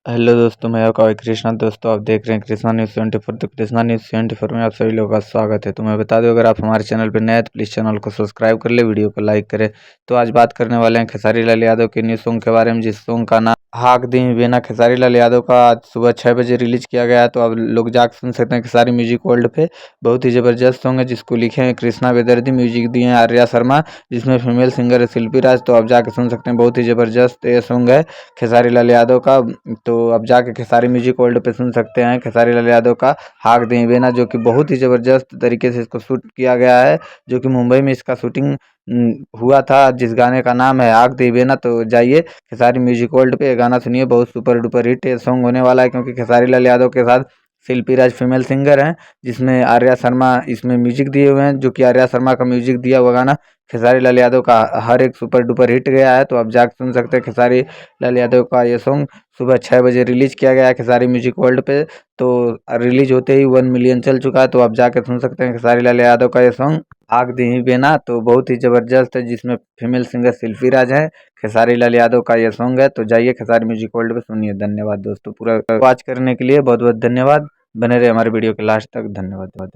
Hello दोस्तों, मैं आपका भाई कृष्णा। दोस्तों, आप देख रहे हैं कृष्णा न्यूज़ 24। तो कृष्णा न्यूज़ 24 में आप सभी लोगों का स्वागत है। तो मैं बता दूं, अगर आप हमारे चैनल पर नए हैं तो प्लीज़ चैनल को सब्सक्राइब कर ले, वीडियो को लाइक करें। तो आज बात करने वाले हैं खेसारी लाल यादव के न्यू सॉन्ग के बारे में, जिस सॉन्ग का नाम हाक दी बेना खेसारी लाल यादव का आज सुबह 6 बजे रिलीज किया गया है। तो आप लोग जाकर सुन सकते हैं खेसारी म्यूजिक वर्ल्ड पे। बहुत ही ज़बरदस्त सॉन्ग है, जिसको लिखे हैं कृष्णा बेदर्दी, म्यूजिक दिए हैं आर्या शर्मा, जिसमें फीमेल सिंगर है शिल्पी राज। तो आप जाके सुन सकते हैं, बहुत ही ज़बरदस्त ये सॉन्ग है खेसारी लाल यादव का। तो अब जाके खेसारी म्यूजिक वर्ल्ड पे सुन सकते हैं खेसारी लाल यादव का हाक दे बेना, जो कि बहुत ही ज़बरदस्त तरीके से इसको शूट किया गया है, जो कि मुंबई में इसका शूटिंग हुआ था, जिस गाने का नाम है हाक दे बेना। तो जाइए खेसारी म्यूजिक वर्ल्ड पे, ये गाना सुनिए, बहुत सुपर डुपर हिट ये सॉन्ग होने वाला है, क्योंकि खेसारी लाल यादव के साथ शिल्पी राज फीमेल सिंगर हैं, जिसमें आर्या शर्मा इसमें म्यूजिक दिए हुए हैं, जो कि आर्या शर्मा का म्यूजिक दिया हुआ गाना खेसारी लाल यादव का हर एक सुपर डुपर हिट गया है। तो आप जाकर सुन सकते हैं खेसारी लाल यादव का ये सॉन्ग। सुबह 6 बजे रिलीज किया गया है खेसारी म्यूजिक वर्ल्ड पे। तो रिलीज होते ही 1 मिलियन चल चुका है। तो आप जाके सुन सकते हैं खेसारी लाल यादव का ये सॉन्ग आग दी बेना। तो बहुत ही ज़बरदस्त है, जिसमें फीमेल सिंगर शिल्पी राज है, खेसारी लाल यादव का ये सॉन्ग है। तो जाइए खेसारी म्यूजिक वर्ल्ड पे सुनिए। धन्यवाद दोस्तों, पूरा वॉच करने के लिए बहुत बहुत धन्यवाद। बने रहे हमारे वीडियो के लास्ट तक। धन्यवाद।